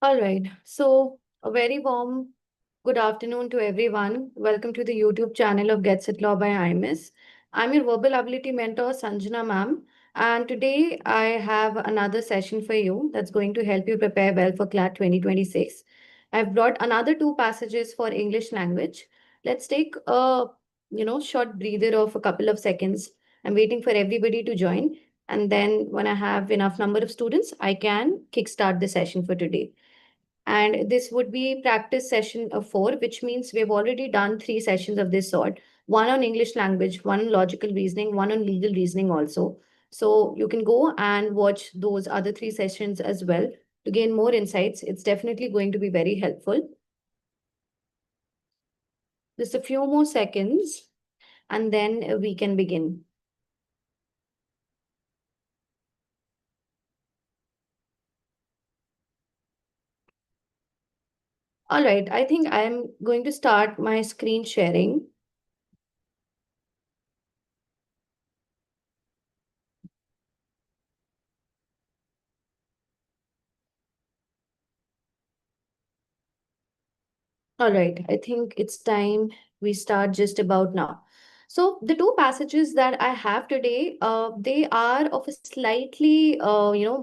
All right. So, a very warm good afternoon to everyone. Welcome to the YouTube channel of Get Set Law by IMS. I'm your verbal ability mentor, Sanjana ma'am. And today I have another session for you that's going to help you prepare well for CLAT 2026. I've brought another two passages for English language. Let's take a short breather of a couple of seconds. I'm waiting for everybody to join. And then when I have enough number of students, I can kickstart the session for today. And this would be practice session of 4, which means we've already done 3 sessions of this sort. One on English language, one on logical reasoning, one on legal reasoning also. So you can go and watch those other 3 sessions as well to gain more insights. It's definitely going to be very helpful. Just a few more seconds and then we can begin. All right, I think I'm going to start my screen sharing. All right, I think it's time we start just about now. So the two passages that I have today, they are of a slightly,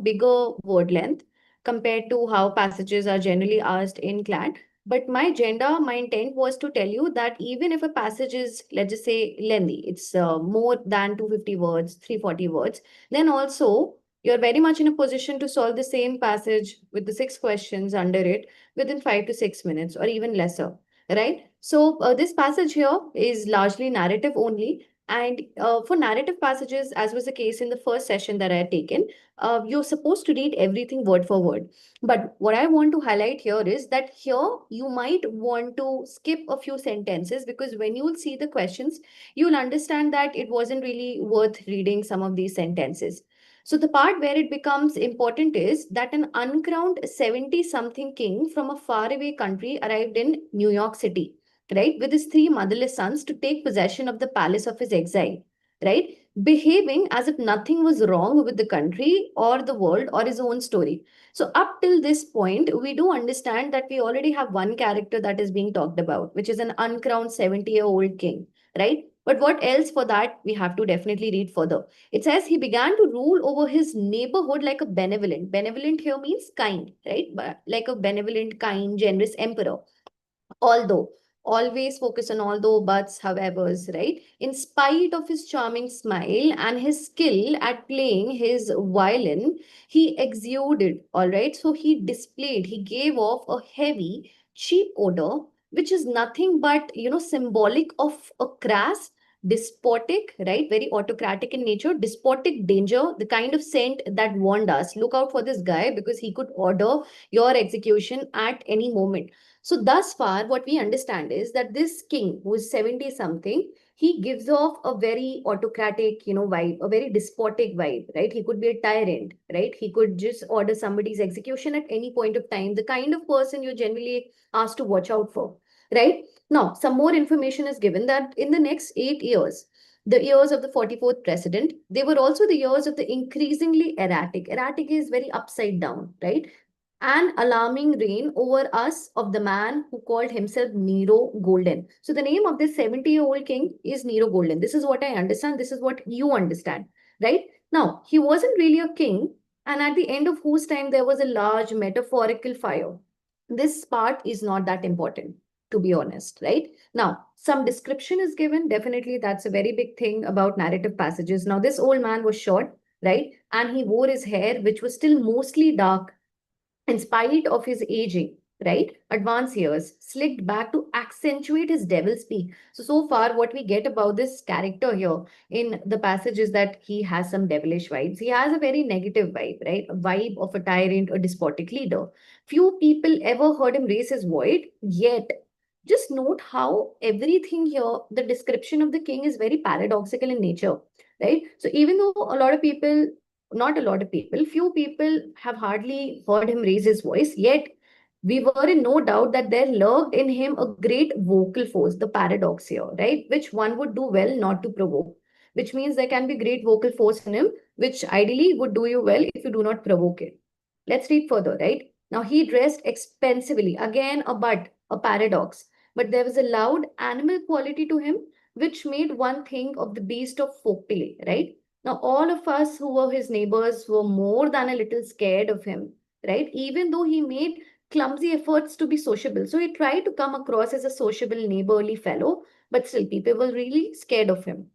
bigger word length compared to how passages are generally asked in CLAT. But my agenda, my intent was to tell you that even if a passage is, let's just say, lengthy, it's more than 250 words, 340 words, then also you're very much in a position to solve the same passage with the 6 questions under it within 5 to 6 minutes or even lesser, right? So this passage here is largely narrative only. And for narrative passages, as was the case in the first session that I had taken, you're supposed to read everything word for word. But what I want to highlight here is that here you might want to skip a few sentences because when you will see the questions, you'll understand that it wasn't really worth reading some of these sentences. So the part where it becomes important is that an uncrowned 70 something king from a faraway country arrived in New York City, right, with his three motherless sons to take possession of the palace of his exile, right, behaving as if nothing was wrong with the country or the world or his own story. So up till this point, we do understand that we already have one character that is being talked about, which is an uncrowned 70-year-old king, right? But what else for that? We have to definitely read further. It says he began to rule over his neighborhood like a benevolent. Benevolent here means kind, right? But like a benevolent, kind, generous emperor. Although, always focus on although, buts, however's, right? In spite of his charming smile and his skill at playing his violin, he exuded, all right? So he displayed, he gave off a heavy, cheap odor, which is nothing but, symbolic of a crass, despotic, right? Very autocratic in nature, despotic danger, the kind of scent that warned us look out for this guy because he could order your execution at any moment. So thus far, what we understand is that this king, who is 70 something, he gives off a very autocratic, vibe, a very despotic vibe, right? He could be a tyrant, right? He could just order somebody's execution at any point of time, the kind of person you're generally asked to watch out for, right? Now, some more information is given that in the next 8 years, the years of the 44th president, they were also the years of the increasingly erratic. Erratic is very upside down, right? An alarming reign over us of the man who called himself Nero Golden. So the name of this 70-year-old king is Nero Golden. This is what I understand. This is what you understand, right? Now, he wasn't really a king, and at the end of whose time there was a large metaphorical fire. This part is not that important, to be honest, right? Now, some description is given. Definitely, that's a very big thing about narrative passages. Now, this old man was short, right? And he wore his hair, which was still mostly dark in spite of his aging, right? Advanced years, slicked back to accentuate his devil speak. So far, what we get about this character here in the passage is that he has some devilish vibes. He has a very negative vibe, right? A vibe of a tyrant, a despotic leader. Few people ever heard him raise his voice, yet just note how everything here, the description of the king is very paradoxical in nature, right? So even though a lot of people, not a lot of people, few people have hardly heard him raise his voice, yet we were in no doubt that there lurked in him a great vocal force, the paradox here, right? Which one would do well not to provoke, which means there can be great vocal force in him, which ideally would do you well if you do not provoke it. Let's read further, right? Now, he dressed expensively. Again, a paradox. But there was a loud animal quality to him, which made one think of the beast of folktale, right? Now, all of us who were his neighbors were more than a little scared of him, right? Even though he made clumsy efforts to be sociable. So he tried to come across as a sociable, neighborly fellow, but still people were really scared of him,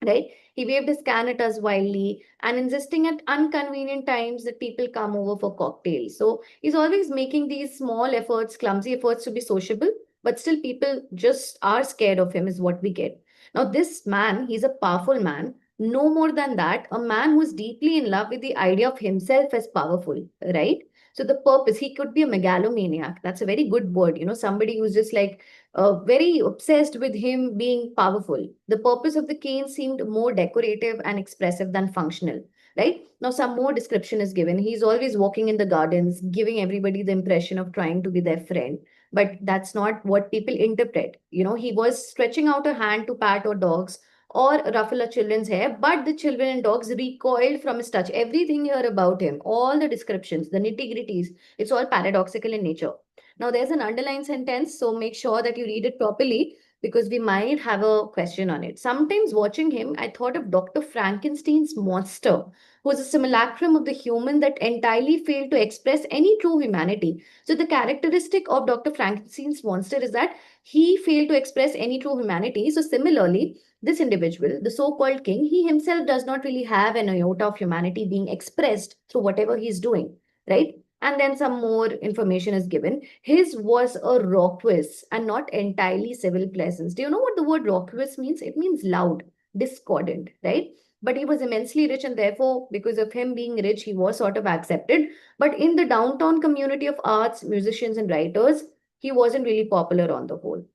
right? He waved his can at us wildly and insisting at inconvenient times that people come over for cocktails. So he's always making these small efforts, clumsy efforts to be sociable, but still people just are scared of him, is what we get. Now, this man, he's a powerful man. No more than that, a man who's deeply in love with the idea of himself as powerful, right? So the purpose, he could be a megalomaniac. That's a very good word, somebody who's just like very obsessed with him being powerful. The purpose of the cane seemed more decorative and expressive than functional. Right? Now, some more description is given. He's always walking in the gardens, giving everybody the impression of trying to be their friend. But that's not what people interpret. He was stretching out a hand to pat our dogs or ruffle a children's hair, but the children and dogs recoiled from his touch. Everything here about him, all the descriptions, the nitty-gritties, it's all paradoxical in nature. Now, there's an underlined sentence, so make sure that you read it properly because we might have a question on it. Sometimes watching him, I thought of Dr. Frankenstein's monster, who was a simulacrum of the human that entirely failed to express any true humanity. So, the characteristic of Dr. Frankenstein's monster is that he failed to express any true humanity. So, similarly, this individual, the so called king, he himself does not really have an iota of humanity being expressed through whatever he's doing, right? And then some more information is given. His was a raucous and not entirely civil presence. Do you know what the word raucous means? It means loud, discordant, right? But he was immensely rich, and therefore, because of him being rich, he was sort of accepted. But in the downtown community of arts, musicians, and writers, he wasn't really popular on the whole,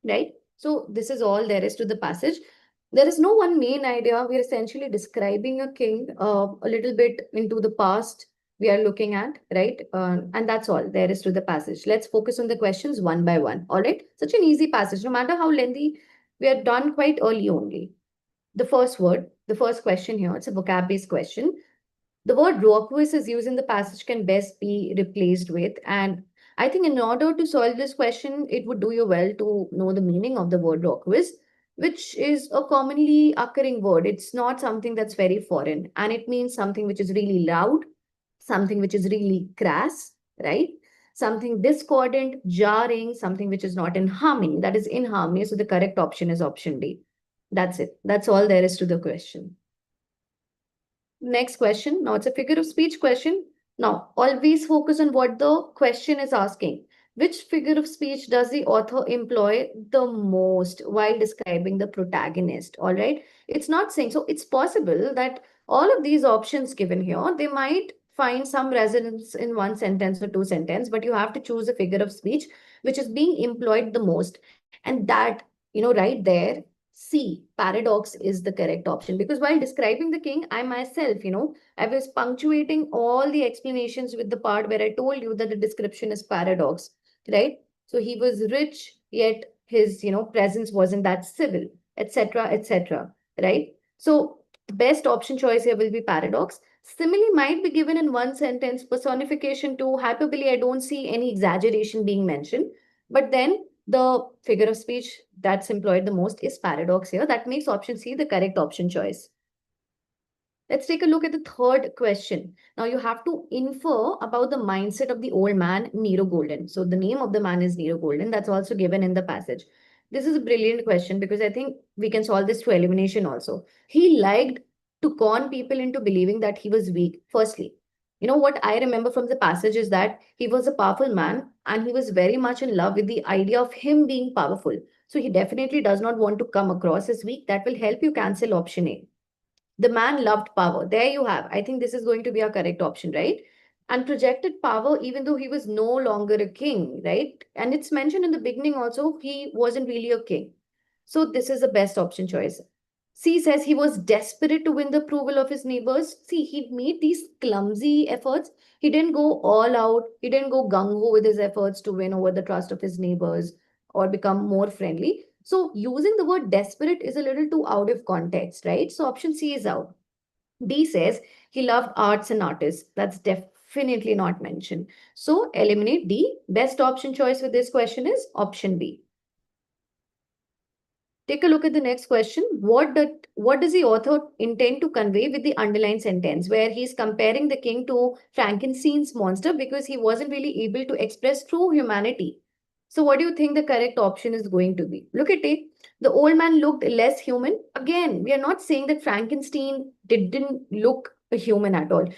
right? So this is all there is to the passage. There is no one main idea. We're essentially describing a king a little bit into the past we are looking at, right? And that's all there is to the passage. Let's focus on the questions one by one. All right. Such an easy passage. No matter how lengthy, we are done quite early only. The first word, the first question here, it's a vocab-based question. The word raucous is used in the passage can best be replaced with. And I think in order to solve this question, it would do you well to know the meaning of the word raucous, which is a commonly occurring word. It's not something that's very foreign, and it means something which is really loud, something which is really crass, right? Something discordant, jarring, something which is not in harmony, that is in harmony. So the correct option is option D. That's it. That's all there is to the question. Next question. Now it's a figure of speech question. Now, always focus on what the question is asking. Which figure of speech does the author employ the most while describing the protagonist? All right. It's not saying so. It's possible that all of these options given here, they might find some resonance in one sentence or two sentences, but you have to choose a figure of speech which is being employed the most. And that, right there, C, paradox is the correct option because while describing the king, I myself, I was punctuating all the explanations with the part where I told you that the description is paradox, right? So he was rich, yet his, presence wasn't that civil, etc., etc., right? So the best option choice here will be paradox. Simile might be given in one sentence, personification to hyperbole. I don't see any exaggeration being mentioned, but then the figure of speech that's employed the most is paradox here. That makes option C the correct option choice. Let's take a look at the third question. Now you have to infer about the mindset of the old man, Nero Golden. So the name of the man is Nero Golden. That's also given in the passage. This is a brilliant question because I think we can solve this through elimination also. He liked to con people into believing that he was weak, firstly. What I remember from the passage is that he was a powerful man and he was very much in love with the idea of him being powerful. So he definitely does not want to come across as weak. That will help you cancel option A. The man loved power. There you have. I think this is going to be our correct option, right? And projected power, even though he was no longer a king, right? And it's mentioned in the beginning also, he wasn't really a king. So this is the best option choice. C says he was desperate to win the approval of his neighbors. See, he made these clumsy efforts. He didn't go all out. He didn't go gung-ho with his efforts to win over the trust of his neighbors or become more friendly. So using the word desperate is a little too out of context, right? So option C is out. D says he loved arts and artists. That's definitely not mentioned. So eliminate D. Best option choice for this question is option B. Take a look at the next question. What does the author intend to convey with the underlined sentence where he's comparing the king to Frankenstein's monster because he wasn't really able to express true humanity? So what do you think the correct option is going to be? Look at it. The old man looked less human. Again, we are not saying that Frankenstein didn't look a human at all.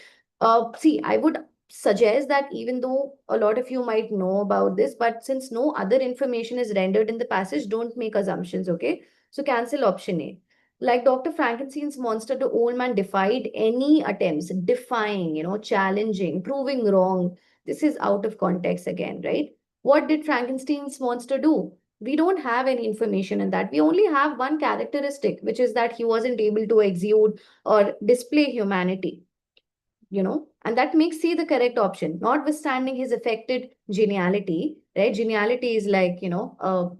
See, I would suggest that even though a lot of you might know about this, but since no other information is rendered in the passage, don't make assumptions, okay? So cancel option A. Like Dr. Frankenstein's monster, the old man defied any attempts, defying, challenging, proving wrong. This is out of context again, right? What did Frankenstein's monster do? We don't have any information in that. We only have one characteristic, which is that he wasn't able to exude or display humanity, and that makes C the correct option, notwithstanding his affected geniality, right? Geniality is like,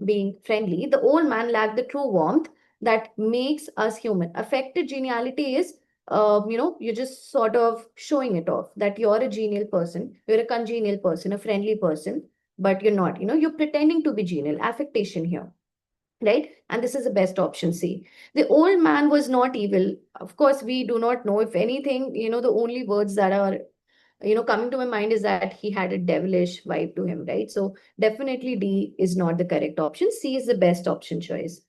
being friendly. The old man lacked the true warmth that makes us human. Affected geniality is, you're just sort of showing it off that you're a genial person, you're a congenial person, a friendly person, but you're not, you're pretending to be genial, affectation here, right? And this is the best option C. The old man was not evil. Of course, we do not know if anything, the only words that are, coming to my mind is that he had a devilish vibe to him, right? So definitely D is not the correct option. C is the best option choice.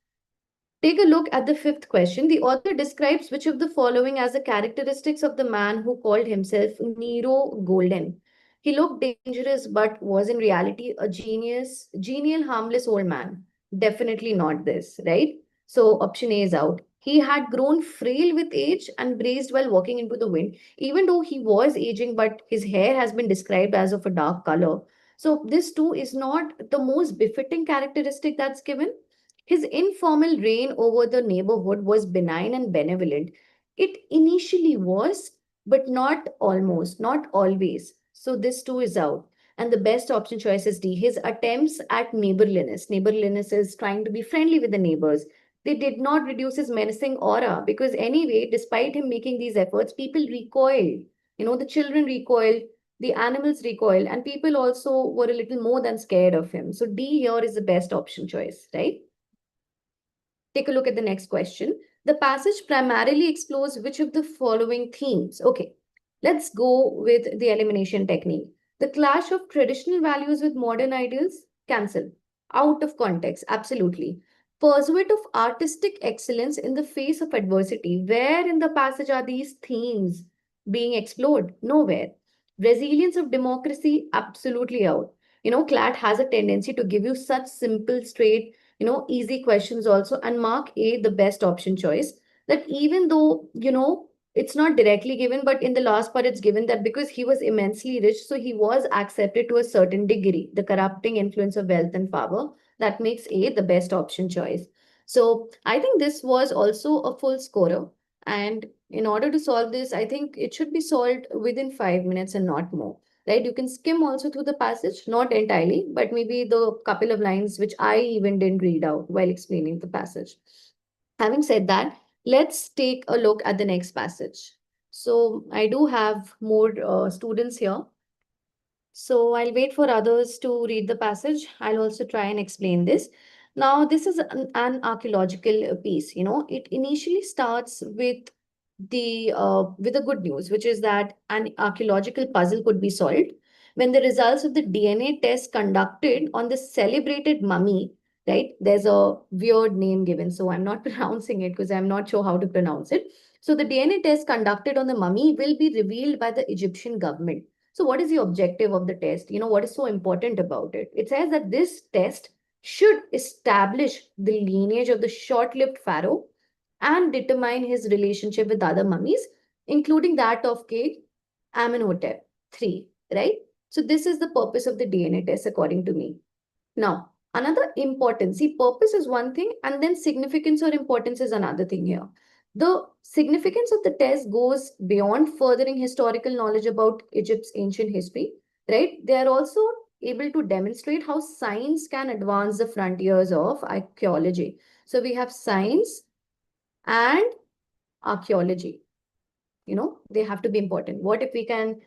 Take a look at the fifth question. The author describes which of the following as the characteristics of the man who called himself Nero Golden. He looked dangerous but was in reality a genial, harmless old man. Definitely not this, right? So option A is out. He had grown frail with age and braced while walking into the wind, even though he was aging, but his hair has been described as of a dark color. So this too is not the most befitting characteristic that's given. His informal reign over the neighborhood was benign and benevolent. It initially was, but not almost, not always. So this too is out. And the best option choice is D. His attempts at neighborliness. Neighborliness is trying to be friendly with the neighbors. They did not reduce his menacing aura because, anyway, despite him making these efforts, people recoiled. The children recoiled, the animals recoiled, and people also were a little more than scared of him. So D here is the best option choice, right? Take a look at the next question. The passage primarily explores which of the following themes. Okay, let's go with the elimination technique. The clash of traditional values with modern ideals, cancel. Out of context, absolutely. Pursuit of artistic excellence in the face of adversity. Where in the passage are these themes being explored? Nowhere. Resilience of democracy, absolutely out. CLAT has a tendency to give you such simple, straight, easy questions also, and mark A the best option choice. That even though, it's not directly given, but in the last part, it's given that because he was immensely rich, so he was accepted to a certain degree, the corrupting influence of wealth and power. That makes A the best option choice. So I think this was also a full scorer. And in order to solve this, I think it should be solved within 5 minutes and not more, right? You can skim also through the passage, not entirely, but maybe the couple of lines which I even didn't read out while explaining the passage. Having said that, let's take a look at the next passage. So I do have more students here. So I'll wait for others to read the passage. I'll also try and explain this. Now, this is an archaeological piece. It initially starts with the good news, which is that an archaeological puzzle could be solved when the results of the DNA test conducted on the celebrated mummy, right? There's a weird name given, so I'm not pronouncing it because I'm not sure how to pronounce it. So the DNA test conducted on the mummy will be revealed by the Egyptian government. So what is the objective of the test? What is so important about it? It says that this test should establish the lineage of the short-lived pharaoh and determine his relationship with other mummies, including that of King Amenhotep III, right? So this is the purpose of the DNA test, according to me. Now, another importance, see, purpose is one thing, and then significance or importance is another thing here. The significance of the test goes beyond furthering historical knowledge about Egypt's ancient history, right? They are also able to demonstrate how science can advance the frontiers of archaeology. So we have science and archaeology. they have to be important. What if we can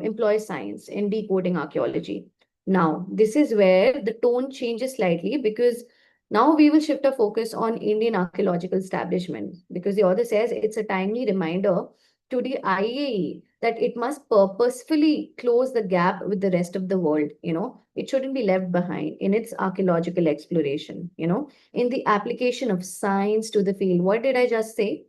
employ science in decoding archaeology? Now, this is where the tone changes slightly, because now we will shift our focus on Indian archaeological establishment, because the author says it's a timely reminder to the IAE that it must purposefully close the gap with the rest of the world. It shouldn't be left behind in its archaeological exploration, in the application of science to the field. What did I just say?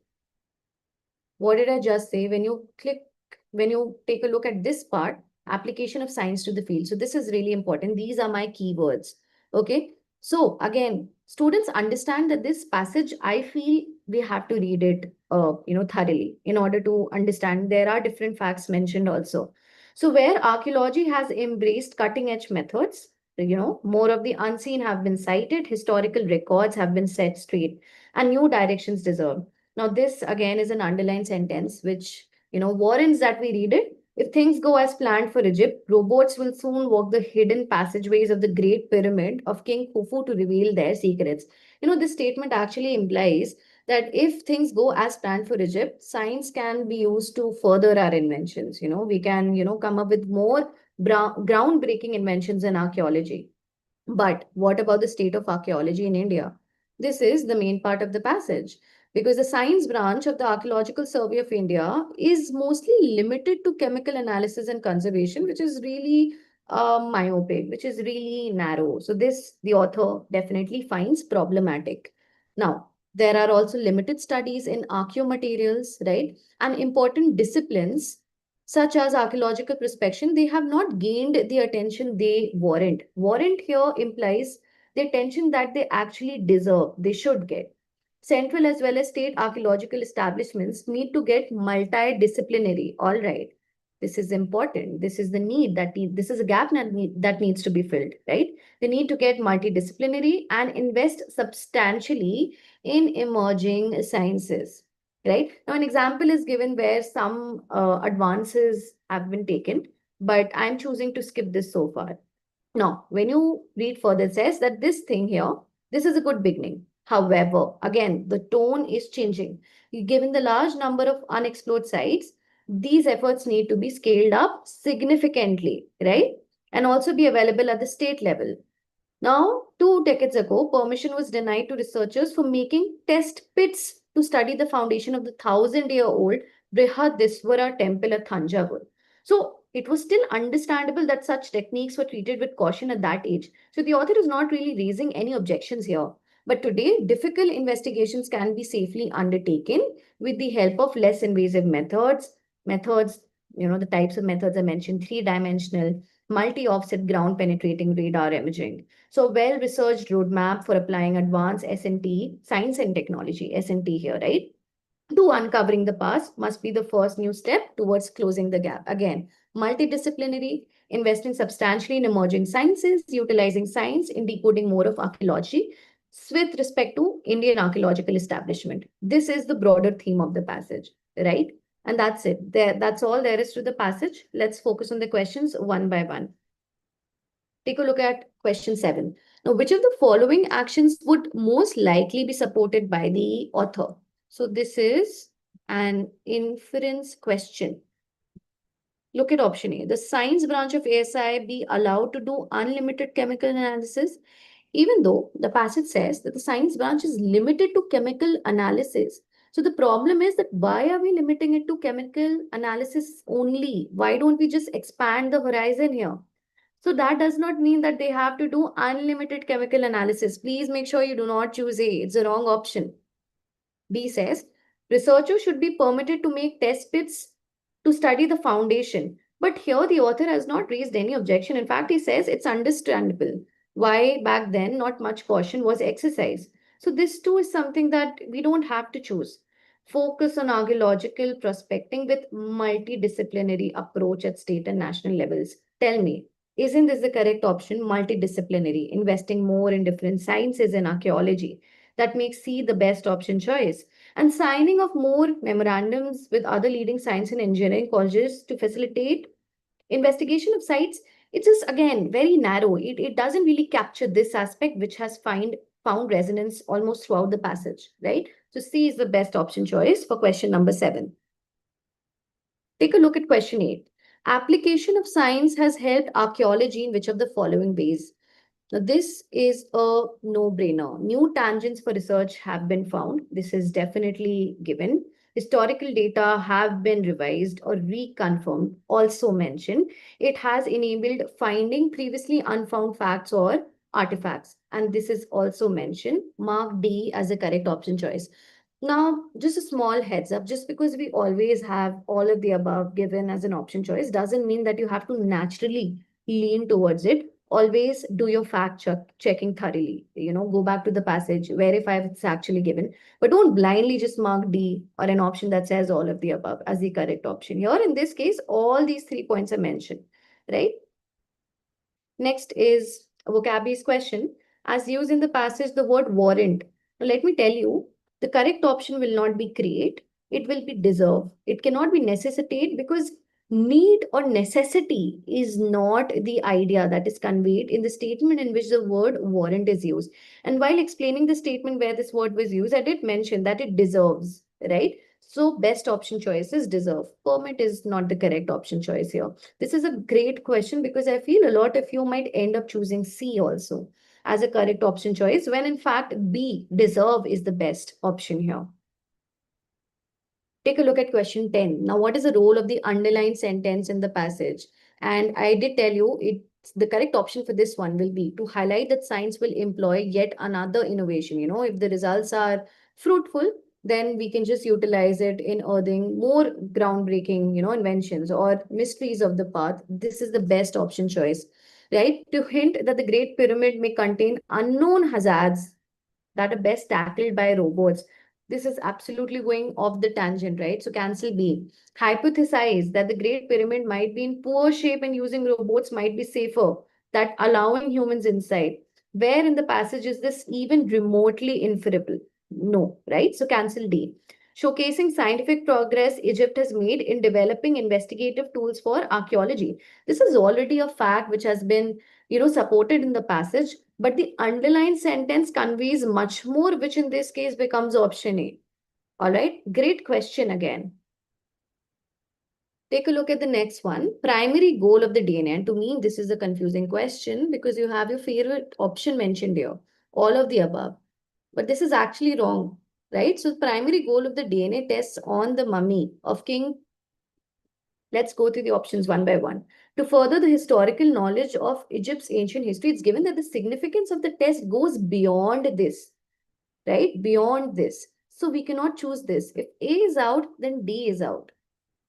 What did I just say? When you take a look at this part, application of science to the field. So this is really important. These are my keywords. Okay. So again, students understand that this passage, I feel we have to read it, thoroughly in order to understand. There are different facts mentioned also. So where archaeology has embraced cutting edge methods, more of the unseen have been cited, historical records have been set straight, and new directions deserved. Now, this again is an underlined sentence which, warrants that we read it. If things go as planned for Egypt, robots will soon walk the hidden passageways of the Great Pyramid of King Khufu to reveal their secrets. This statement actually implies that if things go as planned for Egypt, science can be used to further our inventions. We can, come up with more groundbreaking inventions in archaeology. But what about the state of archaeology in India? This is the main part of the passage, because the science branch of the Archaeological Survey of India is mostly limited to chemical analysis and conservation, which is really myopic, which is really narrow. So this the author definitely finds problematic. Now, there are also limited studies in archaeomaterials, right? And important disciplines such as archaeological prospection, they have not gained the attention they warrant. Warrant here implies the attention that they actually deserve, they should get. Central as well as state archaeological establishments need to get multidisciplinary. All right. This is important. This is the need this is a gap that needs to be filled, right? They need to get multidisciplinary and invest substantially in emerging sciences. Right now, an example is given where some advances have been taken, but I'm choosing to skip this so far. Now, when you read further, it says that this thing here, this is a good beginning. However, again, the tone is changing. Given the large number of unexplored sites, these efforts need to be scaled up significantly, right? And also be available at the state level. Now, 2 decades ago, permission was denied to researchers for making test pits to study the foundation of the 1,000-year-old Brihadiswara temple at Thanjavur. So, it was still understandable that such techniques were treated with caution at that age. So, the author is not really raising any objections here. But today, difficult investigations can be safely undertaken with the help of less invasive methods. The types of methods I mentioned: three-dimensional, multi-offset ground penetrating radar imaging. So well-researched roadmap for applying advanced S&T, science and technology, S&T here, right? To uncovering the past must be the first new step towards closing the gap. Again, multidisciplinary, investing substantially in emerging sciences, utilizing science in decoding more of archaeology with respect to Indian archaeological establishment. This is the broader theme of the passage, right? And that's it. That's all there is to the passage. Let's focus on the questions one by one. Take a look at question 7. Now, which of the following actions would most likely be supported by the author? So this is an inference question. Look at option A. The science branch of ASI be allowed to do unlimited chemical analysis, even though the passage says that the science branch is limited to chemical analysis. So the problem is that why are we limiting it to chemical analysis only? Why don't we just expand the horizon here? So that does not mean that they have to do unlimited chemical analysis. Please make sure you do not choose A. It's the wrong option. B says, researchers should be permitted to make test pits to study the foundation. But here the author has not raised any objection. In fact, he says it's understandable why back then not much caution was exercised. So this too is something that we don't have to choose. Focus on archaeological prospecting with multidisciplinary approach at state and national levels. Tell me, isn't this the correct option? Multidisciplinary, investing more in different sciences and archaeology. That makes C the best option choice. And signing of more memorandums with other leading science and engineering colleges to facilitate investigation of sites, it's just again very narrow. It doesn't really capture this aspect, which has found resonance almost throughout the passage, right? So C is the best option choice for question number 7. Take a look at question 8. Application of science has helped archaeology in which of the following ways? Now, this is a no-brainer. New tangents for research have been found. This is definitely given. Historical data have been revised or reconfirmed, also mentioned. It has enabled finding previously unfound facts or artifacts. And this is also mentioned. Mark D as a correct option choice. Now, just a small heads up, just because we always have all of the above given as an option choice doesn't mean that you have to naturally lean towards it. Always do your checking thoroughly. Go back to the passage, verify if it's actually given, but don't blindly just mark D or an option that says all of the above as the correct option. Here, in this case, all these 3 points are mentioned, right? Next is a vocabularies question. As used in the passage, the word warrant. Now, let me tell you, the correct option will not be create, it will be deserve. It cannot be necessitate because need or necessity is not the idea that is conveyed in the statement in which the word warrant is used. And while explaining the statement where this word was used, I did mention that it deserves, right? So, best option choice is deserve. Permit is not the correct option choice here. This is a great question because I feel a lot of you might end up choosing C also as a correct option choice when in fact B, deserve, is the best option here. Take a look at question 10. Now, what is the role of the underlined sentence in the passage? And I did tell you the correct option for this one will be to highlight that science will employ yet another innovation. If the results are fruitful, then we can just utilize it in earthing more groundbreaking, inventions or mysteries of the path. This is the best option choice, right? To hint that the Great Pyramid may contain unknown hazards that are best tackled by robots. This is absolutely going off the tangent, right? So cancel B. Hypothesize that the Great Pyramid might be in poor shape and using robots might be safer, that allowing humans inside. Where in the passage is this even remotely inferable? No, right? So cancel D. Showcasing scientific progress Egypt has made in developing investigative tools for archaeology. This is already a fact which has been, supported in the passage, but the underlined sentence conveys much more, which in this case becomes option A. All right, great question again. Take a look at the next one. Primary goal of the DNA. And to me, this is a confusing question because you have your favorite option mentioned here, all of the above. But this is actually wrong, right? So, primary goal of the DNA tests on the mummy of King. Let's go through the options one by one. To further the historical knowledge of Egypt's ancient history, it's given that the significance of the test goes beyond this, right? Beyond this. So we cannot choose this. If A is out, then D is out.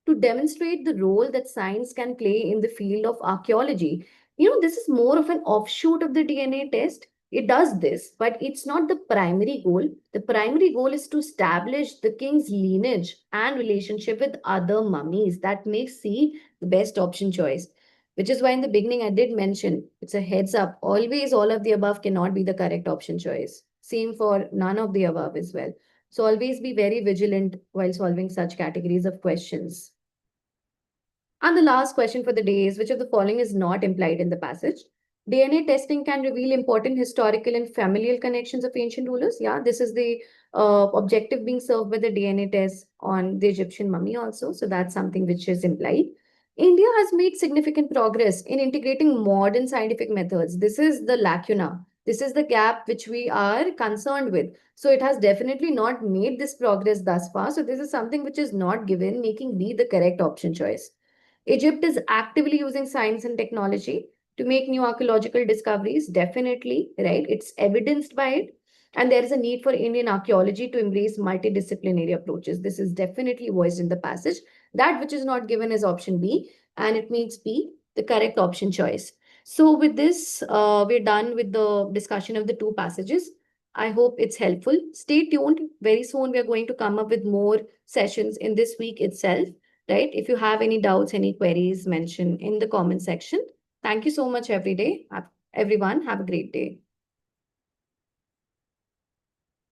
To demonstrate the role that science can play in the field of archaeology. This is more of an offshoot of the DNA test. It does this, but it's not the primary goal. The primary goal is to establish the king's lineage and relationship with other mummies. That makes C the best option choice. Which is why in the beginning I did mention it's a heads up. Always all of the above cannot be the correct option choice. Same for none of the above as well. So always be very vigilant while solving such categories of questions. And the last question for the day is which of the following is not implied in the passage? DNA testing can reveal important historical and familial connections of ancient rulers. Yeah, this is the objective being served by the DNA test on the Egyptian mummy also. So that's something which is implied. India has made significant progress in integrating modern scientific methods. This is the lacuna. This is the gap which we are concerned with. So it has definitely not made this progress thus far. So this is something which is not given, making B the correct option choice. Egypt is actively using science and technology to make new archaeological discoveries, definitely, right? It's evidenced by it. And there is a need for Indian archaeology to embrace multidisciplinary approaches. This is definitely voiced in the passage. That which is not given is option B, and it means B, the correct option choice. So, with this, we're done with the discussion of the two passages. I hope it's helpful. Stay tuned. Very soon, we are going to come up with more sessions in this week itself, right? If you have any doubts, any queries, mention in the comment section. Thank you so much every day. Everyone, have a great day.